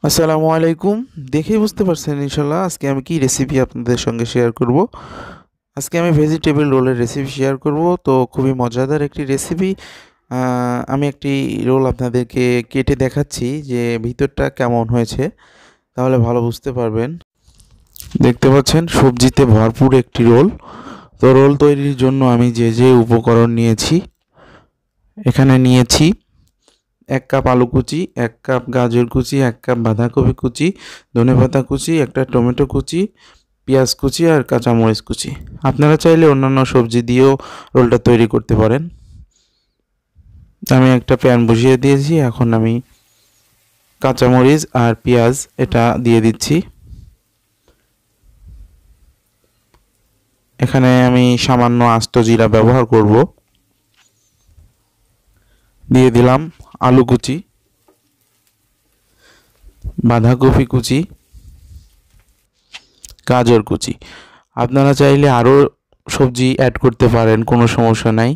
আসসালামু আলাইকুম। দেখেই বুঝতে পারছেন ইনশাল্লাহ আজকে আমি কি রেসিপি আপনাদের সঙ্গে শেয়ার করব। আজকে আমি ভেজিটেবল রোলের রেসিপি শেয়ার করব। তো খুবই মজাদার একটি রেসিপি। আমি একটি রোল আপনাদেরকে কেটে দেখাচ্ছি যে ভিতরটা কেমন হয়েছে, তাহলে ভালো বুঝতে পারবেন। দেখতে পাচ্ছেন সবজিতে ভরপুর একটি রোল। তো রোল তৈরির জন্য আমি যে যে উপকরণ নিয়েছি, এখানে নিয়েছি 1 কাপ আলু কুচি, 1 কাপ গাজর কুচি, 1 কাপ বাঁধাকপি কুচি, ধনেপাতা কুচি, একটা টমেটো কুচি, পেঁয়াজ কুচি আর কাঁচামরিচ কুচি। আপনারা চাইলে অন্যান্য সবজি দিয়েও রোলটা তৈরি করতে পারেন। আমি একটা প্যান বসিয়ে দিয়েছি, এখন আমি কাঁচামরিচ আর পেঁয়াজ এটা দিয়ে দিচ্ছি। এখানে আমি সামান্য আস্ত জিরা ব্যবহার করব। দিয়ে দিলাম আলু কুচি, বাঁধাকপি কুচি, গাজর কুচি। আপনারা চাইলে আরও সবজি অ্যাড করতে পারেন, কোনো সমস্যা নাই।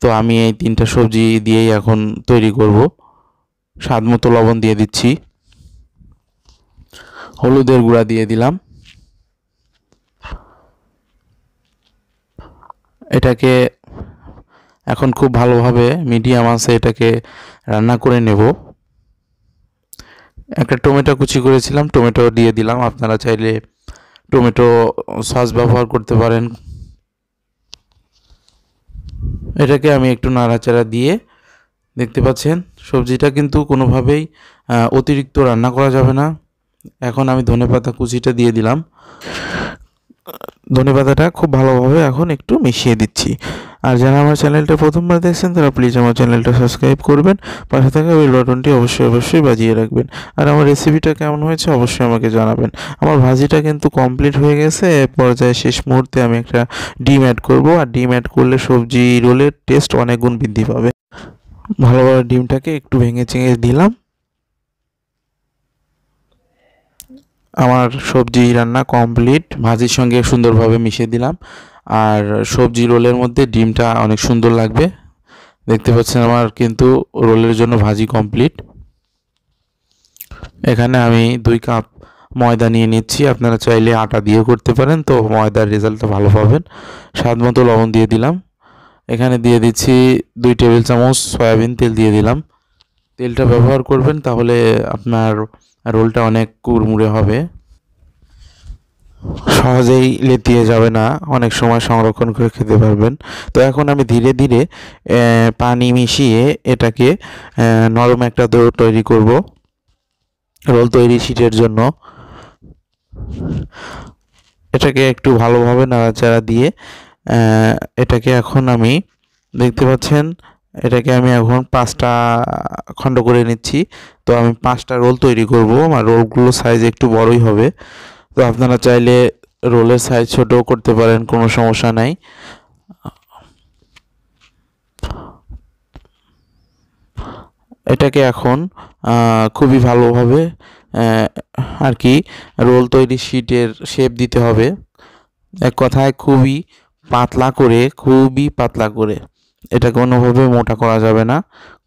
তো আমি এই 3টা সবজি দিয়েই এখন তৈরি করব। স্বাদ মতো লবণ দিয়ে দিচ্ছি, হলুদের গুঁড়া দিয়ে দিলাম। এটাকে এখন খুব ভালোভাবে মিডিয়াম আঁচে এটাকে রান্না করে নেব। একটা টমেটো কুচি করেছিলাম, টমেটো দিয়ে দিলাম। আপনারা চাইলে টমেটো সস ব্যবহার করতে পারেন। এটাকে আমি একটু নাড়াচাড়া দিয়ে, দেখতে পাচ্ছেন সবজিটা কিন্তু কোনোভাবেই অতিরিক্ত রান্না করা যাবে না। এখন আমি ধনেপাতা কুচিটা দিয়ে দিলাম। ধনেপাতাটা খুব ভালোভাবে এখন একটু মিশিয়ে দিচ্ছি। আর যারা আমার চ্যানেলটা প্রথমবার দেখছেন তারা প্লিজ আমার চ্যানেলটা সাবস্ক্রাইব করবেন, পাশে থাকা বেল বাটনটি অবশ্যই বাজিয়ে রাখবেন। আর আমার রেসিপিটা কেমন হয়েছে অবশ্যই আমাকে জানাবেন। আমার ভাজিটা কিন্তু কমপ্লিট হয়ে গেছে। পর্যায়ে শেষ মুহূর্তে আমি একটা ডিম অ্যাড করব, আর ডিম অ্যাড করলে সবজি রোলের টেস্ট অনেক গুণ বৃদ্ধি পাবে। ভালোভাবে ডিমটাকে একটু ভেঙে চেঙে দিলাম। আমার সবজি রান্না কমপ্লিট, ভাজির সঙ্গে সুন্দরভাবে মিশিয়ে দিলাম। আর সবজি রোলের মধ্যে ডিমটা অনেক সুন্দর লাগবে। দেখতে পাচ্ছেন আমার কিন্তু রোলের জন্য ভাজি কমপ্লিট। এখানে আমি 2 কাপ ময়দা নিয়ে নিচ্ছি। আপনারা চাইলে আটা দিয়েও করতে পারেন, তো ময়দার রেজাল্টটা ভালো পাবেন। স্বাদ মতো লবণ দিয়ে দিলাম। এখানে দিয়ে দিচ্ছি 2 টেবিল চামচ সয়াবিন তেল দিয়ে দিলাম। তেলটা ব্যবহার করবেন, তাহলে আপনার রোলটা অনেক কুড়মুড়ে হবে, সহজেই লেতিয়ে যাবে না, অনেক সময় সংরক্ষণ করে খেতে পারবেন। তো এখন আমি ধীরে ধীরে পানি মিশিয়ে এটাকে নরম একটা ডো তৈরি করব রোল তৈরি শিটের জন্য। এটাকে একটু ভালোভাবে নাড়াচাড়া দিয়ে এটাকে এখন আমি, দেখতে পাচ্ছেন এটাকে আমি এখন 5টা খণ্ড করে নিচ্ছি। তো আমি 5টা রোল তৈরি করব। আমার রোলগুলো সাইজ একটু বড়ই হবে। তো আপনারা চাইলে রোলের সাইজ ছোটও করতে পারেন, কোনো সমস্যা নাই। এটাকে এখন খুবই ভালোভাবে আর কি রোল তৈরি শিটের শেপ দিতে হবে। এক কথায় খুবই পাতলা করে, এটা কোনোভাবে মোটা করা যাবে না।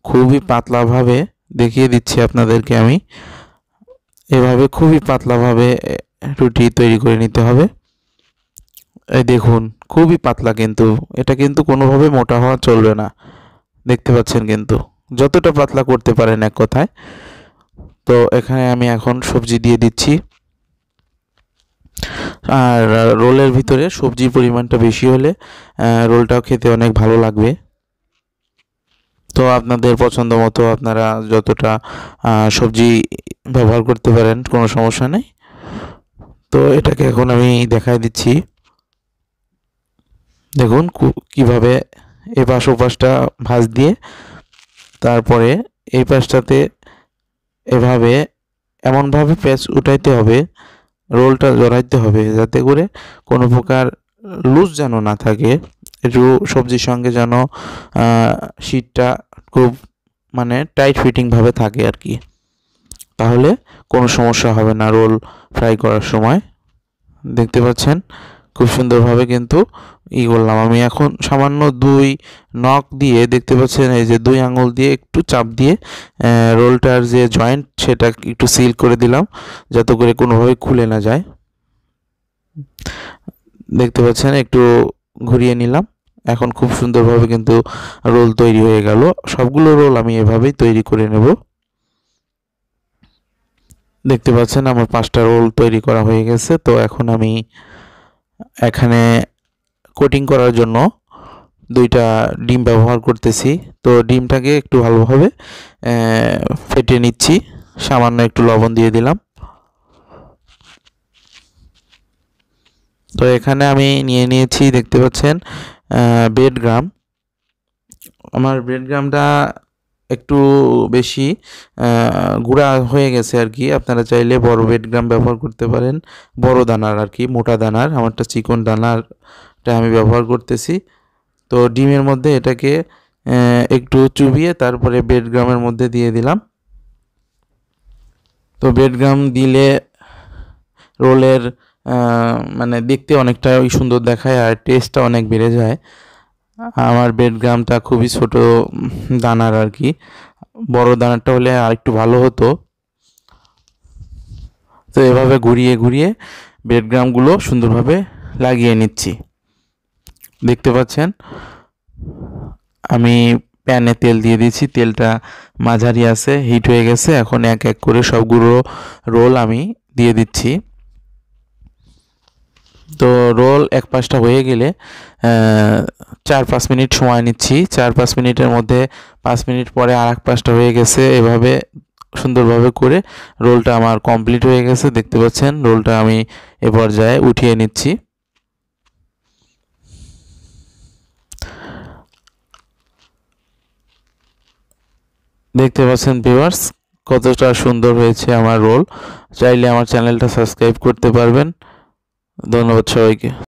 খুবই পাতলাভাবে দেখিয়ে দিচ্ছি আপনাদেরকে আমি। এভাবে খুবই পাতলাভাবে রুটি তৈরি করে নিতে হবে। এই দেখুন খুবই পাতলা, কিন্তু এটা কিন্তু কোনোভাবে মোটা হওয়া চলবে না। দেখতে পাচ্ছেন কিন্তু যতটা পাতলা করতে পারেন এক কথায়। তো এখানে আমি এখন সবজি দিয়ে দিচ্ছি। আর রোলের ভিতরে সবজির পরিমাণটা বেশি হলে রোলটাও খেতে অনেক ভালো লাগবে। তো আপনাদের পছন্দ মতো আপনারা যতটা সবজি ব্যবহার করতে পারেন, কোনো সমস্যা নেই। তো এটাকে এখন আমি দেখাই দিচ্ছি। দেখুন কিভাবে এপাশ ওপাশটা ভাঁজ দিয়ে, তারপরে এই পাশটাতে এভাবে এমনভাবে পেঁচ উঠাইতে হবে, রোলটা জড়াইতে হবে, যাতে করে কোনো প্রকার লুজ যেন না থাকে। একটু সবজির সঙ্গে যেন শীটটা খুব মানে টাইট ফিটিংভাবে থাকে আর কি, তাহলে কোনো সমস্যা হবে না রোল ফ্রাই করার সময়। দেখতে পাচ্ছেন খুব সুন্দরভাবে কিন্তু করলাম। আমি এখন সামান্য 2 নখ দিয়ে দেখতে পাচ্ছেন এই যে 2 আঙুল দিয়ে একটু চাপ দিয়ে রোলটার যে জয়েন্ট সেটা একটু সিল করে দিলাম, যাতে করে কোনোভাবে খুলে না যায়। দেখতে পাচ্ছেন একটু ঘুরিয়ে নিলাম। এখন খুব সুন্দরভাবে কিন্তু রোল তৈরি হয়ে গেল। সবগুলো রোল আমি এভাবেই তৈরি করে নেব। দেখতে পাচ্ছেন আমার 5টা রোল তৈরি করা হয়ে গেছে। তো এখন আমি এখানে কোটিং করার জন্য 2টা ডিম ব্যবহার করতেছি। তো ডিমটাকে একটু ভালোভাবে ফেটে নিচ্ছি, সামান্য একটু লবণ দিয়ে দিলাম। তো এখানে আমি নিয়ে নিয়েছি দেখতে পাচ্ছেন ব্রেড গ্রাম। আমার ব্রেড গ্রামটা একটু বেশি গুঁড়া হয়ে গেছে আর কি। আপনারা চাইলে বড় ব্রেড গ্রাম ব্যবহার করতে পারেন, বড় দানার আর কি, মোটা দানার। আমারটা চিকন দানারটা আমি ব্যবহার করতেছি। তো ডিমের মধ্যে এটাকে একটু চুবিয়ে তারপরে ব্রেড গ্রামের মধ্যে দিয়ে দিলাম। তো ব্রেড গ্রাম দিলে রোলের মানে দেখতে অনেকটা সুন্দর দেখায় আর টেস্টটা অনেক বেড়ে যায়। আমার ব্রেড গ্রামটা খুবই ছোট দানার আর কি, বড় দানারটা হলে আর একটু ভালো হতো। তো এভাবে ঘুরিয়ে ঘুরিয়ে ব্রেড গ্রামগুলো সুন্দরভাবে লাগিয়ে নিচ্ছি। দেখতে পাচ্ছেন আমি প্যানে তেল দিয়ে দিয়েছি, তেলটা মাঝারি আছে, হিট হয়ে গেছে। এখন এক এক করে সবগুলো রোল আমি দিয়ে দিচ্ছি। তো রোল এক পাশটা হয়ে গেলে 4-5 মিনিট সময় নিচ্ছি। 4-5 মিনিটের মধ্যে 5 মিনিট পরে আর এক পাশটা হয়ে গেছে। এভাবে সুন্দরভাবে করে রোলটা আমার কমপ্লিট হয়ে গেছে। দেখতে পাচ্ছেন রোলটা আমি এ পর্যায়ে উঠিয়ে নিচ্ছি। দেখতে পাচ্ছেন ভিউয়ার্স কতটা সুন্দর হয়েছে আমার রোল। চাইলে আমার চ্যানেলটা সাবস্ক্রাইব করতে পারবেন। ধন্যবাদ সবাইকে।